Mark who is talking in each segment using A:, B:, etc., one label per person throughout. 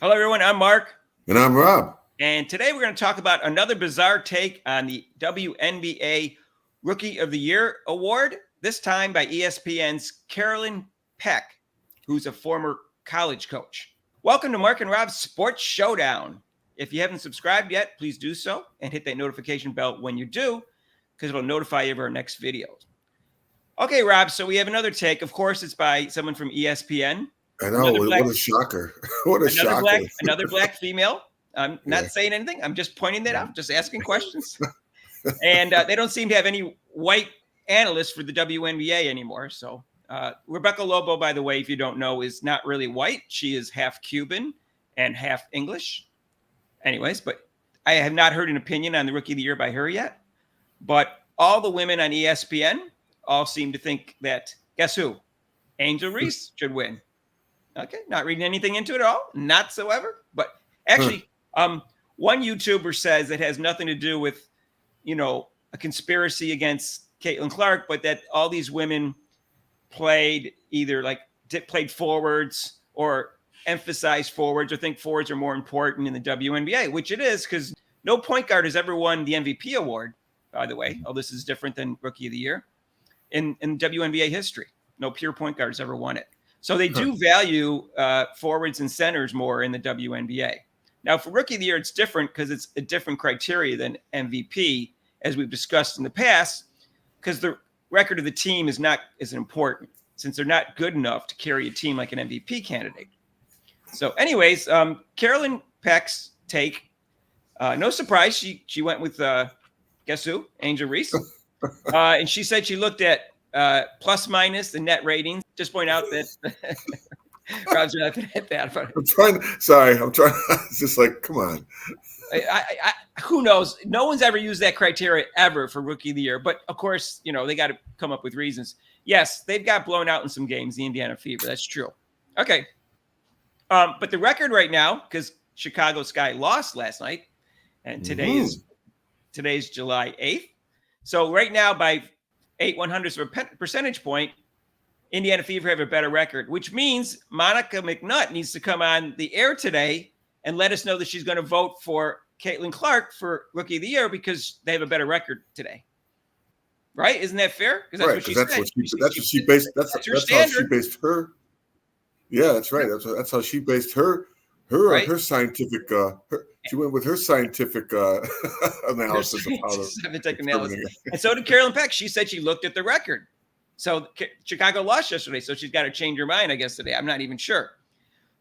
A: Hello, everyone. I'm Mark.
B: And I'm Rob.
A: And today we're going to talk about another bizarre take on the WNBA Rookie of the Year award, this time by ESPN's Carolyn Peck, who's a former college coach. Welcome to Mark and Rob's Sports Showdown. If you haven't subscribed yet, please do so and hit that notification bell when you do, because it'll notify you of our next videos. Okay, Rob, so we have another take. Of course, it's by someone from ESPN.
B: I know. What a shocker. What a shocker.
A: Another black female. I'm not saying anything. I'm just pointing that out, just asking questions. And they don't seem to have any white analysts for the WNBA anymore. So Rebecca Lobo, by the way, if you don't know, is not really white. She is half Cuban and half English. Anyways, but I have not heard an opinion on the Rookie of the Year by her yet. But all the women on ESPN all seem to think that, guess who? Angel Reese should win. Okay, not reading anything into it at all, not so ever. But actually, one YouTuber says it has nothing to do with, a conspiracy against Caitlin Clark, but that all these women played either played forwards or emphasized forwards or think forwards are more important in the WNBA, which it is, because no point guard has ever won the MVP award, by the way. Oh, this is different than Rookie of the Year in WNBA history. No pure point guard has ever won it. So they do value forwards and centers more in the WNBA. Now, for Rookie of the Year, it's different because it's a different criteria than MVP, as we've discussed in the past, because the record of the team is not as important, since they're not good enough to carry a team like an MVP candidate. So anyways, Carolyn Peck's take, no surprise, she went with, guess who? Angel Reese. And she said she looked at plus minus the net ratings. Just point out that Rob's not going to hit that. But
B: I'm trying. It's just like, come on.
A: Who knows? No one's ever used that criteria ever for Rookie of the Year. But of course, they got to come up with reasons. Yes, they've got blown out in some games, the Indiana Fever. That's true. Okay. But the record right now, because Chicago Sky lost last night, and today's July 8th. So right now, by 0.08 of a percentage point, Indiana Fever have a better record, which means Monica McNutt needs to come on the air today and let us know that she's going to vote for Caitlin Clark for Rookie of the Year because they have a better record today. Right? Isn't that fair?
B: Because that's what she based. That's how she based her. Yeah, that's right. That's how she based her scientific. She went with her scientific analysis of how
A: analysis. And so did Carolyn Peck. She said she looked at the record. So Chicago lost yesterday, so she's got to change her mind, I guess, today. I'm not even sure.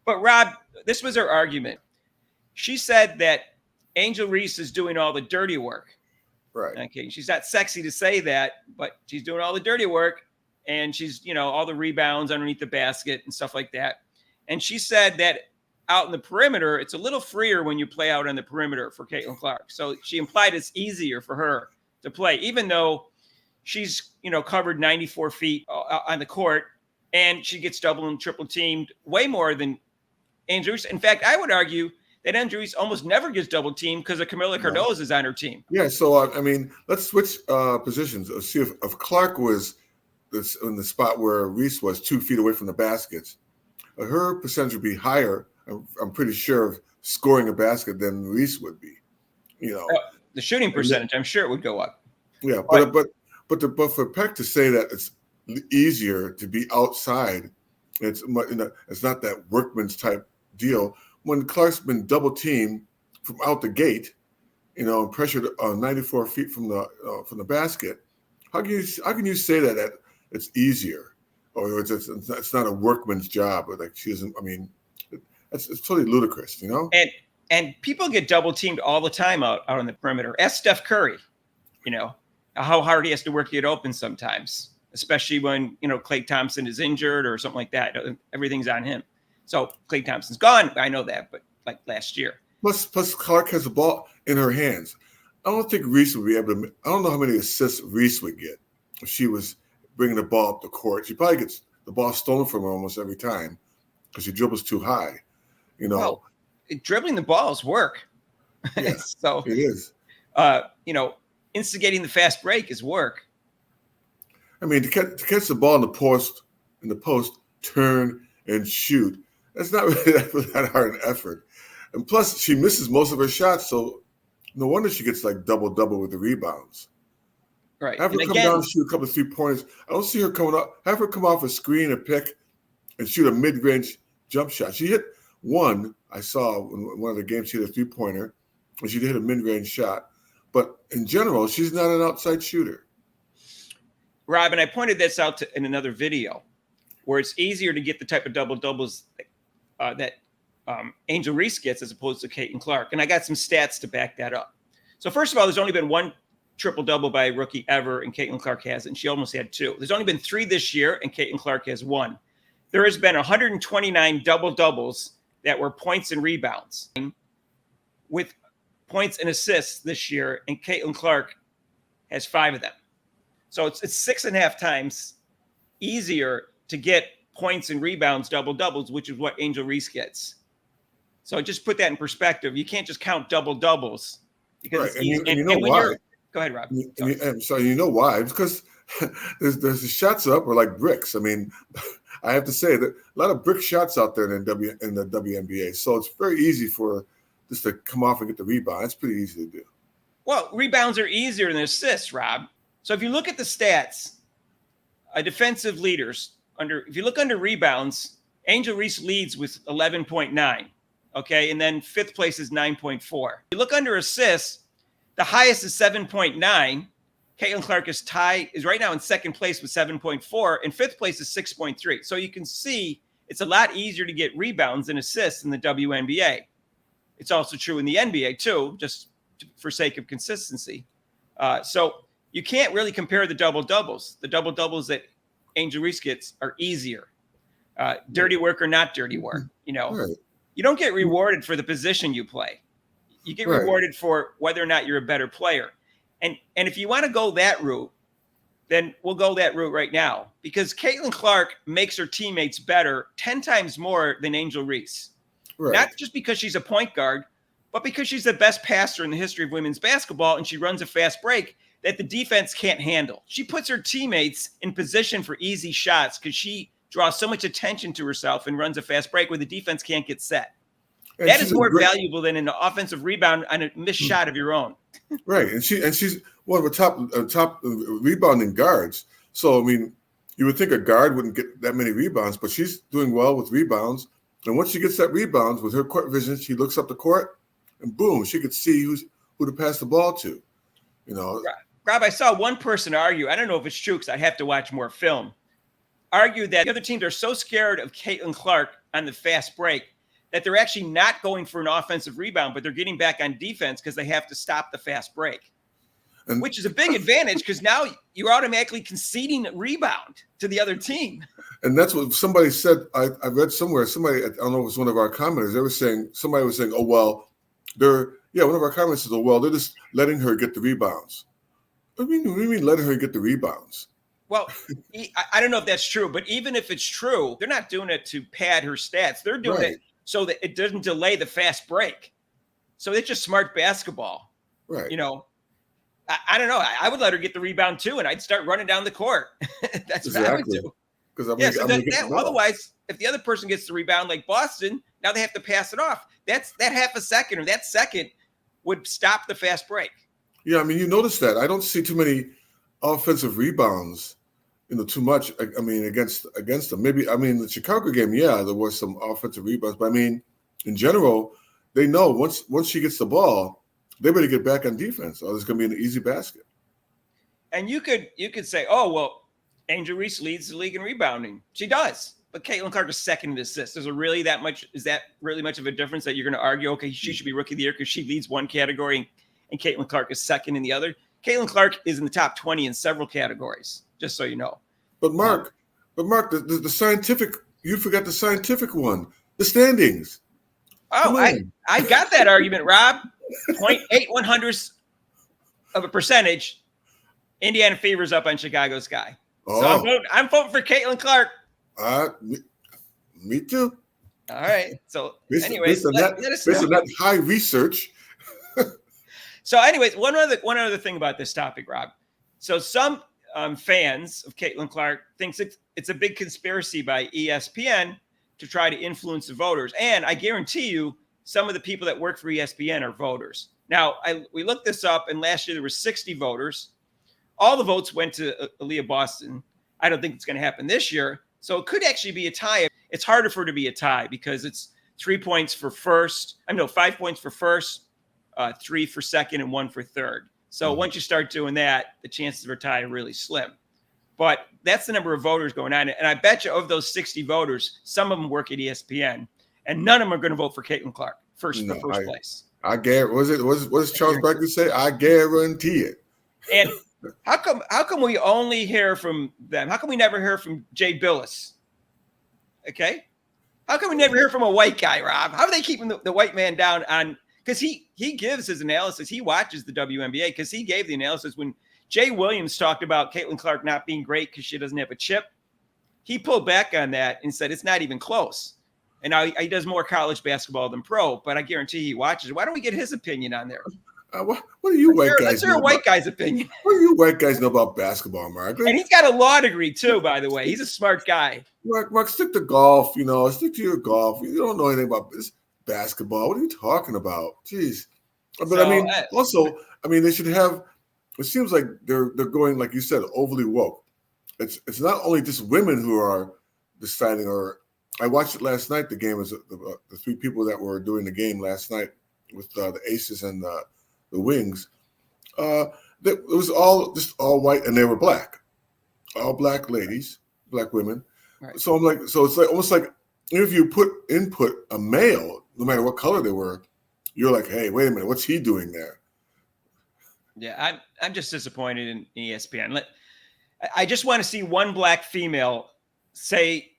A: But Rob, this was her argument. She said that Angel Reese is doing all the dirty work.
B: Right.
A: Okay. She's not sexy to say that, but she's doing all the dirty work, and she's, all the rebounds underneath the basket and stuff like that. And she said that out in the perimeter, it's a little freer when you play out on the perimeter for Caitlin Clark. So she implied it's easier for her to play, even though she's, covered 94 feet on the court, and she gets double and triple teamed way more than Angel Reese. In fact, I would argue that Angel Reese almost never gets double teamed because of Camila Cardozo is on her team.
B: Yeah. So, let's switch positions. Let's see if Clark was in the spot where Reese was 2 feet away from the baskets, her percentage would be higher. I'm pretty sure of scoring a basket than Reese would be.
A: The shooting percentage, I'm sure it would go up.
B: Yeah, but for Peck to say that it's easier to be outside, it's not that workman's type deal. When Clark's been double teamed from out the gate, and pressured 94 feet from the basket, how can you say that it's easier, or it's not a workman's job, or like she isn't? I mean, it's totally ludicrous,
A: And people get double teamed all the time out on the perimeter. Ask Steph Curry, how hard he has to work to get open sometimes, especially when, Klay Thompson is injured or something like that. Everything's on him. So Klay Thompson's gone. I know that, but like last year.
B: Plus Clark has the ball in her hands. I don't think Reese would be able to. I don't know how many assists Reese would get if she was bringing the ball up the court. She probably gets the ball stolen from her almost every time because she dribbles too high.
A: Well, dribbling the ball is work.
B: Yeah,
A: so
B: it is.
A: Instigating the fast break is work.
B: I mean, to catch the ball in the post, turn and shoot. That's not really that hard an effort. And plus, she misses most of her shots, so no wonder she gets like double with the rebounds.
A: Right.
B: Have her
A: And
B: come
A: again,
B: down and shoot a couple of 3-pointers. I don't see her coming up. Have her come off a screen, a pick, and shoot a mid-range jump shot. She hit one, I saw in one of the games, she hit a 3-pointer, and she hit a mid-range shot. But in general, she's not an outside shooter.
A: Rob, and I pointed this out in another video, where it's easier to get the type of double-doubles that Angel Reese gets as opposed to Caitlin Clark. And I got some stats to back that up. So first of all, there's only been one triple-double by a rookie ever, and Caitlin Clark has it, and she almost had 2. There's only been 3 this year, and Caitlin Clark has 1. There has been 129 double-doubles that were points and rebounds, with points and assists this year, and Caitlin Clark has 5 of them. So it's 6.5 times easier to get points and rebounds, double-doubles, which is what Angel Reese gets. So just put that in perspective. You can't just count double-doubles. Because
B: right. And you know why?
A: Go ahead, Rob.
B: So you know why? Because there's the shots up are like bricks. I mean, I have to say that a lot of brick shots out there in the WNBA. So it's very easy for just to come off and get the rebound. It's pretty easy to do.
A: Well, rebounds are easier than assists, Rob. So if you look at the stats, defensive leaders if you look under rebounds, Angel Reese leads with 11.9. Okay, and then 5th place is 9.4. If you look under assists, the highest is 7.9. Caitlin Clark is right now in 2nd place with 7.4, and 5th place is 6.3. So you can see it's a lot easier to get rebounds and assists in the WNBA. It's also true in the NBA too, just for sake of consistency. So you can't really compare the double-doubles. The double-doubles that Angel Reese gets are easier. Dirty work or not dirty work, you know.
B: Right.
A: You don't get rewarded for the position you play. You get rewarded for whether or not you're a better player. And if you want to go that route, then we'll go that route right now. Because Caitlin Clark makes her teammates better 10 times more than Angel Reese. Right. Not just because she's a point guard, but because she's the best passer in the history of women's basketball, and she runs a fast break that the defense can't handle. She puts her teammates in position for easy shots because she draws so much attention to herself and runs a fast break where the defense can't get set. And that is more valuable than an offensive rebound on a missed shot of your own.
B: Right, and she's one of the top rebounding guards. So I mean, you would think a guard wouldn't get that many rebounds, but she's doing well with rebounds. And once she gets that rebounds with her court vision, she looks up the court, and boom, she could see who to pass the ball to. You know,
A: Rob, I saw one person argue. I don't know if it's true because I'd have to watch more film. Argue that the other teams are so scared of Caitlin Clark on the fast break that they're actually not going for an offensive rebound, but they're getting back on defense because they have to stop the fast break, which is a big advantage because now you're automatically conceding a rebound to the other team.
B: And that's what somebody said. I read somewhere, I don't know if it was one of our commenters, somebody was saying, oh, well, one of our commenters says, oh, well, they're just letting her get the rebounds. What do you mean letting her get the rebounds?
A: Well, I don't know if that's true, but even if it's true, they're not doing it to pad her stats. They're doing it so that it doesn't delay the fast break. So it's just smart basketball.
B: Right.
A: You know, I don't know. I would let her get the rebound too, and I'd start running down the court. That's what I would do. Otherwise, if the other person gets the rebound like Boston, now they have to pass it off. That half a second or that second would stop the fast break.
B: Yeah, I mean, you notice that. I don't see too many offensive rebounds, too much. I mean, against them. Maybe, the Chicago game, yeah, there was some offensive rebounds. But, I mean, in general, they know once she gets the ball, they better get back on defense or there's going to be an easy basket. And
A: you could say, oh, well, Angel Reese leads the league in rebounding. She does. But Caitlin Clark is second in assists. Is that really much of a difference that you're going to argue, okay, she should be rookie of the year because she leads one category and Caitlin Clark is second in the other? Caitlin Clark is in the top 20 in several categories, just so you know.
B: But Mark, the scientific, you forgot the scientific one, the standings.
A: Oh, I got that argument, Rob. 0.81 of a percentage. Indiana Fever's up on Chicago Sky. Oh. So I'm voting for Caitlin Clark.
B: Me too.
A: All right. So anyways,
B: let us know. That high research.
A: So anyways, one other thing about this topic, Rob. So some fans of Caitlin Clark thinks it's a big conspiracy by ESPN to try to influence the voters. And I guarantee you, some of the people that work for ESPN are voters. Now, we looked this up, and last year there were 60 voters. All the votes went to Aaliyah Boston. I don't think it's going to happen this year. So it could actually be a tie. It's harder for it to be a tie because it's 3 points for first. 5 points for first, 3 for second, and 1 for third. So once you start doing that, the chances of a tie are really slim. But that's the number of voters going on. And I bet you of those 60 voters, some of them work at ESPN, and none of them are going to vote for Caitlin Clark for first place.
B: I guarantee. What does Charles Barkley say? I guarantee it.
A: And how come we only hear from them? How come we never hear from Jay Billis? Okay. How come we never hear from a white guy, Rob? How are they keeping the white man down on? Because he gives his analysis. He watches the WNBA because he gave the analysis when Jay Williams talked about Caitlin Clark not being great because she doesn't have a chip. He pulled back on that and said it's not even close. And now he does more college basketball than pro, but I guarantee he watches. Why don't we get his opinion on there?
B: What do you white guys
A: Let's hear a white guy's opinion.
B: What do you white guys know about basketball, Mark?
A: And he's got a law degree too, by the way. He's a smart guy.
B: Mark, stick to golf. Stick to your golf. You don't know anything about this basketball. What are you talking about? Jeez. But also, they should have. It seems like they're going, like you said, overly woke. It's not only just women who are deciding. Or I watched it last night. The game was the 3 people that were doing the game last night with the Aces and the Wings. It was all white, and they were black, all black ladies, black women. Right. So I'm like, it's like almost like if you input a male, no matter what color they were, you're like, hey, wait a minute, what's he doing there?
A: Yeah, I'm just disappointed in ESPN. I just want to see one black female say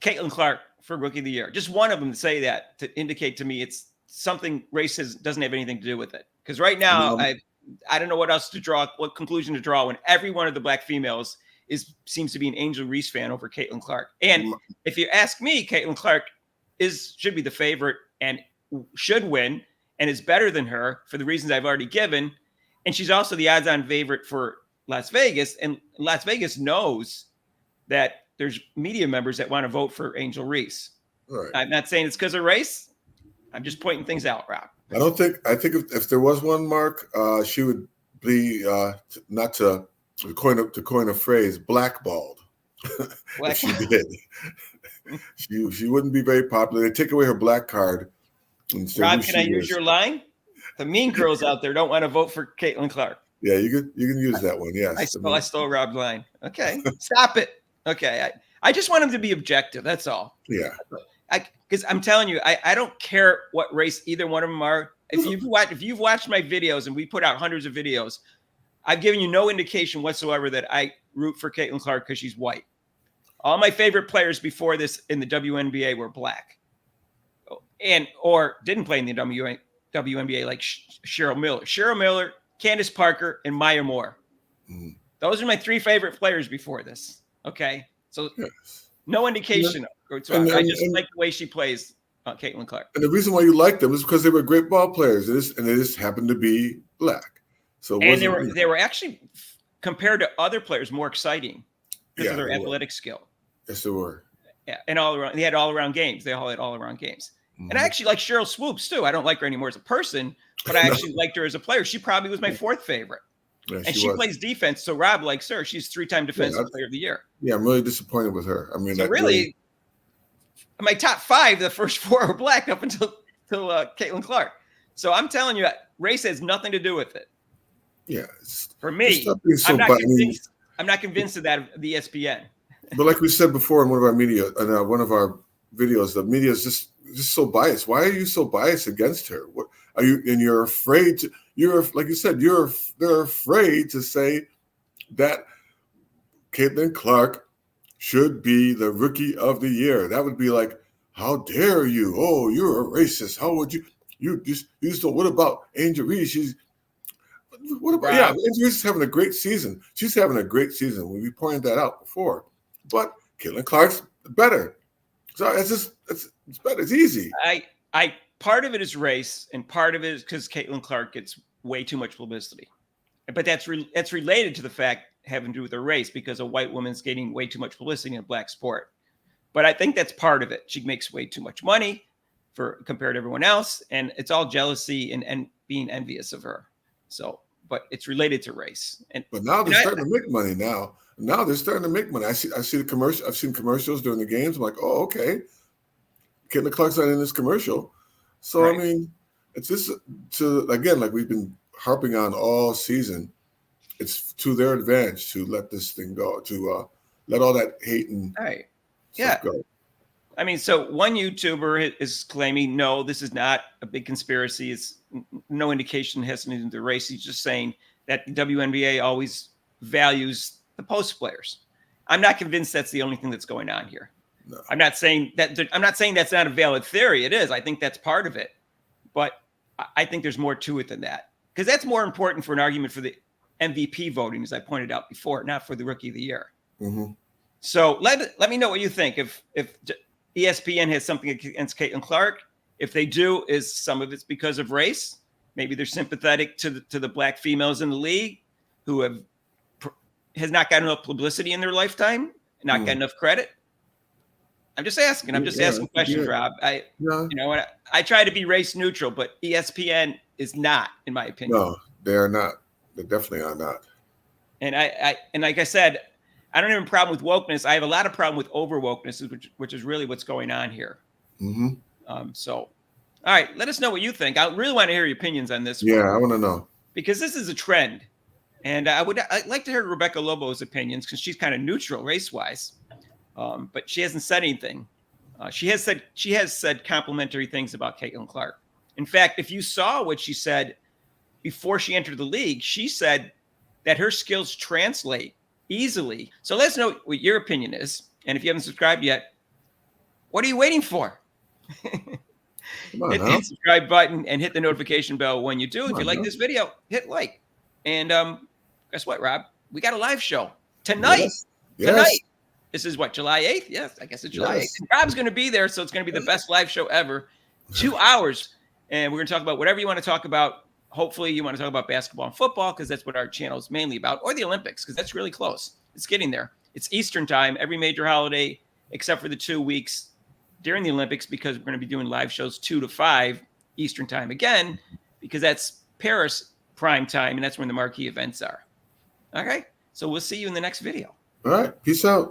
A: Caitlin Clark for Rookie of the Year. Just one of them say that to indicate to me it's something race doesn't have anything to do with it. Because right now, I don't know what conclusion to draw when every one of the black females seems to be an Angel Reese fan over Caitlin Clark. And if you ask me, Caitlin Clark should be the favorite and should win and is better than her for the reasons I've already given. And she's also the odds-on favorite for Las Vegas. And Las Vegas knows that there's media members that want to vote for Angel Reese. Right. I'm not saying it's because of race. I'm just pointing things out, Rob. I think
B: if there was one, Mark, she would be not to coin a phrase, blackballed. If she did, she wouldn't be very popular. They take away her black card.
A: Rob, can I use your line? The mean girls out there don't want to vote for Caitlin Clark.
B: Yeah, you can use that one. Yes,
A: I stole Rob's line. Okay, stop it. Okay, I just want him to be objective. That's all.
B: Yeah.
A: Because I'm telling you, I don't care what race either one of them are. If you've watched my videos, and we put out hundreds of videos, I've given you no indication whatsoever that I root for Caitlin Clark because she's white. All my favorite players before this in the WNBA were black, or didn't play in the WNBA, like Cheryl Miller, Candace Parker, and Maya Moore. Mm. Those are my 3 favorite players before this. Okay, so no indication. I just like the way she plays, Caitlin Clark.
B: And the reason why you like them is because they were great ball players, and they just happened to be black. So
A: they were actually, compared to other players, more exciting because of their athletic skill.
B: Yes, they were.
A: Yeah, and they had all around games. They all had all around games. Mm-hmm. And I actually like Cheryl Swoops too. I don't like her anymore as a person, but I actually liked her as a player. She probably was my 4th favorite. Yeah, and she plays defense, so Rob likes her. She's 3-time defensive player of the year.
B: Yeah, I'm really disappointed with her.
A: Really, my top 5, the first 4 are black up until Caitlin Clark. So I'm telling you, race has nothing to do with it.
B: Yeah,
A: for me, I'm not convinced of that of the ESPN.
B: But like we said before in one of our videos, the media is just so biased. Why are you so biased against her? What are you? And you're afraid to. You're like you said. They're afraid to say that Caitlin Clark should be the Rookie of the Year. That would be like, how dare you? Oh, you're a racist. How would you? You just don't. What about Angel Reese? What about Angel Reese is having a great season. She's having a great season. We pointed that out before. But Caitlin Clark's better. So it's better. It's easy.
A: I part of it is race, and part of it is because Caitlin Clark gets way too much publicity. But that's related to the fact having to do with her race, because a white woman's getting way too much publicity in a black sport. But I think that's part of it. She makes way too much money compared to everyone else, and it's all jealousy and being envious of her. So, but it's related to race.
B: But now they're starting to make money. Now they're starting to make money. I see the commercial. I've seen commercials during the games. I'm like, oh, okay. Caitlin Clark's not in this commercial. So right. I mean, it's just again, like we've been harping on all season. It's to their advantage to let this thing go, to let all that hate and stuff go.
A: I mean, so one YouTuber is claiming, no, this is not a big conspiracy. It's no indication it has anything to do with race. He's just saying that the WNBA always values the post players. I'm not convinced that's the only thing that's going on here. No. I'm not saying that's not a valid theory. It is. I think that's part of it. But I think there's more to it than that, because that's more important for an argument for the MVP voting, as I pointed out before, not for the Rookie of the Year.
B: Mm-hmm.
A: So let me know what you think. If ESPN has something against Caitlin Clark, if they do, is some of it's because of race? Maybe they're sympathetic to the black females in the league who has not gotten enough publicity in their lifetime, not gotten enough credit. I'm just asking. I'm just asking questions, Rob. You know what? I try to be race neutral, but ESPN is not, in my opinion.
B: No, they are not. They definitely are not.
A: And and like I said, I don't have a problem with wokeness. I have a lot of problem with over wokeness, which is really what's going on here.
B: Mm-hmm.
A: So, all right, let us know what you think. I really want to hear your opinions on this.
B: Yeah, I want to know, because
A: this is a trend, and I'd like to hear Rebecca Lobo's opinions, because she's kind of neutral race wise, but she hasn't said anything. She has said complimentary things about Caitlin Clark. In fact, if you saw what she said before she entered the league, she said that her skills translate easily. So let us know what your opinion is. And if you haven't subscribed yet, what are you waiting for? Hit the subscribe button and hit the notification bell when you do. If you like this video, hit like. And guess what, Rob? We got a live show tonight.
B: Yes.
A: Tonight. This is what, July 8th? Yes, I guess it's July 8th. And Rob's going to be there, so it's going to be the best live show ever. 2 hours. And we're going to talk about whatever you want to talk about. Hopefully you want to talk about basketball and football, because that's what our channel is mainly about, or the Olympics, because that's really close. It's getting there. It's Eastern time, every major holiday, except for the 2 weeks during the Olympics, because we're going to be doing live shows 2 to 5 Eastern time again, because that's Paris prime time, and that's when the marquee events are. Okay, so we'll see you in the next video.
B: All right, peace out.